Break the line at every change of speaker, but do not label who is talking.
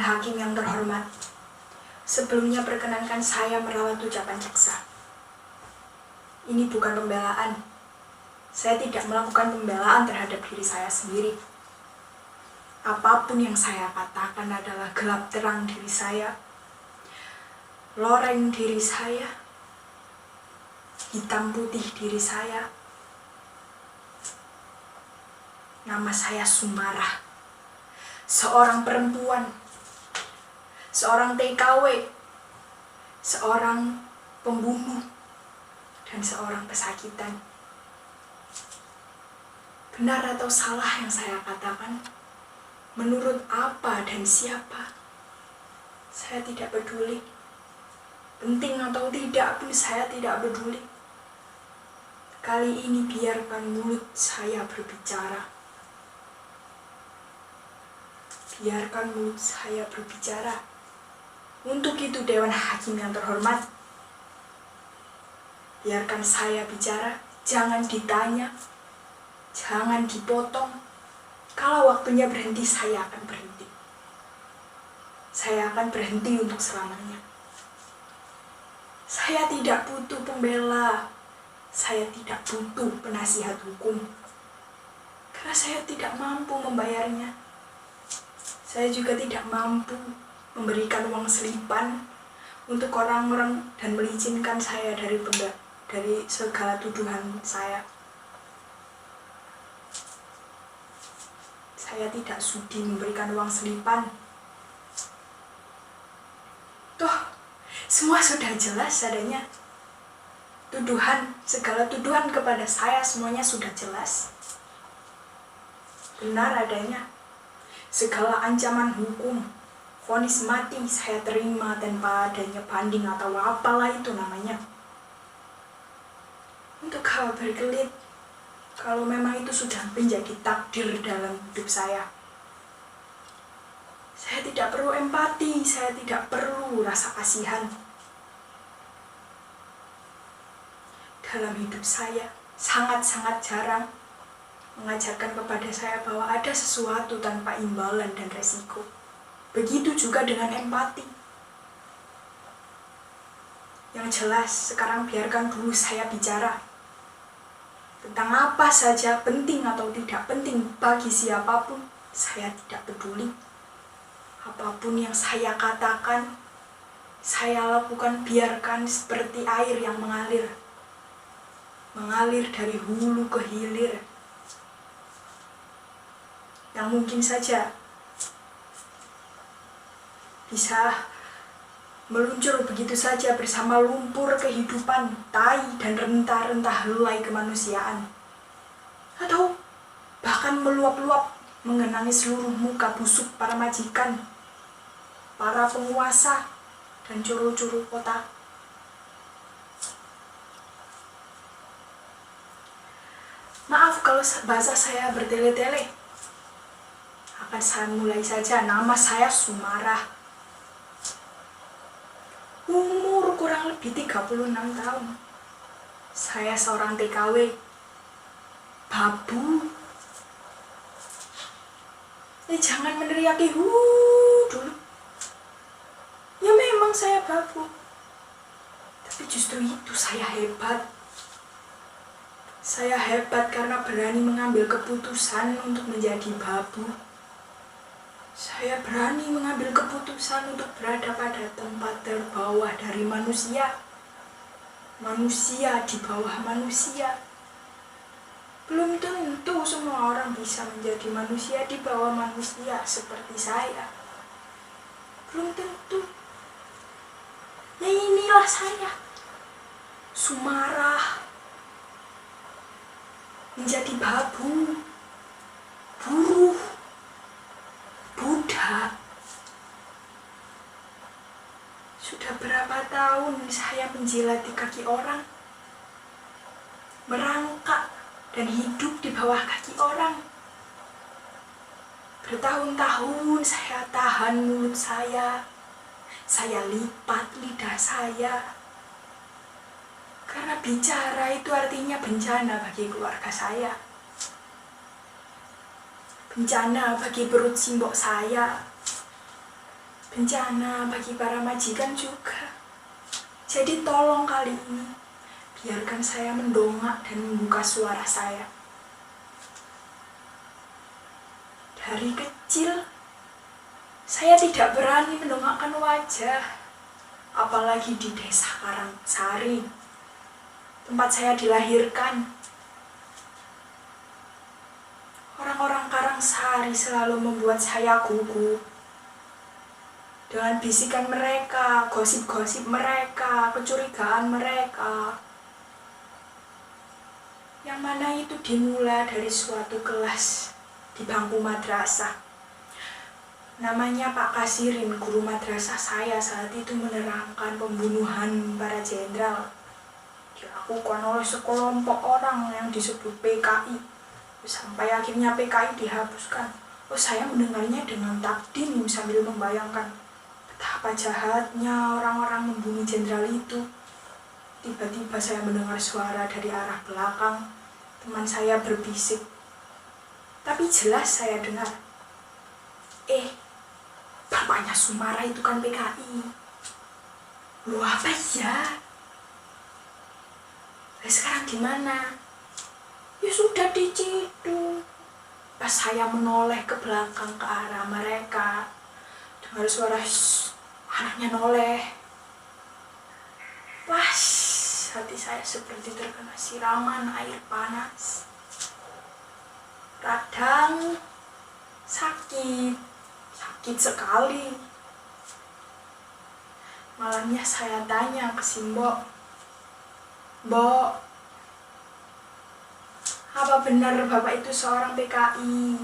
Hakim yang terhormat, sebelumnya perkenankan saya merawat ucapan jaksa. Ini bukan pembelaan. Saya tidak melakukan pembelaan terhadap diri saya sendiri. Apapun yang saya katakan adalah gelap terang diri saya, loreng diri saya, hitam putih diri saya. Nama saya Sumarah, seorang perempuan, seorang TKW, seorang pembunuh, dan seorang pesakitan. Benar atau salah yang saya katakan, menurut apa dan siapa, saya tidak peduli. Penting atau tidak pun saya tidak peduli. Kali ini biarkan mulut saya berbicara. Biarkan mulut saya berbicara. Untuk itu Dewan Hakim yang terhormat, biarkan saya bicara, jangan ditanya, jangan dipotong. Kalau waktunya berhenti, saya akan berhenti. Saya akan berhenti untuk selamanya. Saya tidak butuh pembela, saya tidak butuh penasihat hukum, karena saya tidak mampu membayarnya. Saya juga tidak mampu memberikan uang selipan untuk orang-orang dan melicinkan saya dari segala tuduhan saya. Saya tidak sudi memberikan uang selipan. Toh, semua sudah jelas adanya. Segala tuduhan kepada saya semuanya sudah jelas. Benar adanya. Segala ancaman hukum, vonis mati saya terima tanpa adanya banding atau apalah itu namanya. Untuk hal berkelit, kalau memang itu sudah menjadi takdir dalam hidup saya. Saya tidak perlu empati, saya tidak perlu rasa kasihan. Dalam hidup saya, sangat-sangat jarang mengajarkan kepada saya bahwa ada sesuatu tanpa imbalan dan resiko. Begitu juga dengan empati. Yang jelas, sekarang biarkan dulu saya bicara. Tentang apa saja, penting atau tidak penting bagi siapapun, saya tidak peduli. Apapun yang saya katakan, saya lakukan, biarkan seperti air yang mengalir. Mengalir dari hulu ke hilir. Yang mungkin saja bisa meluncur begitu saja bersama lumpur kehidupan, tai dan rentah-rentah helai kemanusiaan. Atau bahkan meluap-luap mengenangi seluruh muka busuk para majikan, para penguasa, dan curu-curu kota. Maaf kalau bahasa saya bertele-tele. Akan saya mulai saja. Nama saya Sumarah. Umur kurang lebih 36 tahun. Saya seorang TKW. Babu. Jangan meneriaki dulu. Ya memang saya babu. Tapi justru itu saya hebat. Saya hebat karena berani mengambil keputusan untuk menjadi babu. Saya berani mengambil keputusan untuk berada pada tempat terbawah dari manusia. Manusia di bawah manusia. Belum tentu semua orang bisa menjadi manusia di bawah manusia seperti saya. Belum tentu. Ya inilah saya. Sumarah. Menjadi babu. Buruh. Buddha. Sudah berapa tahun saya menjilati kaki orang, merangkak dan hidup di bawah kaki orang. Bertahun-tahun saya tahan mulut saya lipat lidah saya. Karena bicara itu artinya bencana bagi keluarga saya. Bencana bagi perut simbok saya. bencana bagi para majikan juga. Jadi tolong kali ini, biarkan saya mendongak dan membuka suara saya. Dari kecil, saya tidak berani mendongakkan wajah, apalagi di desa Karangsari, tempat saya dilahirkan. Orang-orang Karangsari selalu membuat saya gugup dengan bisikan mereka, gosip-gosip mereka, kecurigaan mereka. Yang mana itu dimulai dari suatu kelas di bangku madrasah. Namanya Pak Kasirin, guru madrasah saya saat itu menerangkan pembunuhan para jenderal dilakukan oleh sekelompok orang yang disebut PKI. Sampai akhirnya PKI dihapuskan. Saya mendengarnya dengan takdim sambil membayangkan betapa jahatnya orang-orang membunuh jenderal itu. Tiba-tiba saya mendengar suara dari arah belakang. Teman saya berbisik. Tapi jelas saya dengar. Bapaknya Sumara itu kan PKI. Lu apa ya? Sekarang di mana? Ya sudah di Cidung. Pas saya menoleh ke belakang ke arah mereka, dengar suara anaknya noleh. Pas hati saya seperti terkena siraman air panas. Radang sakit sekali. Malamnya saya tanya ke si Mbok, "Mbok, apa benar Bapak itu seorang PKI?"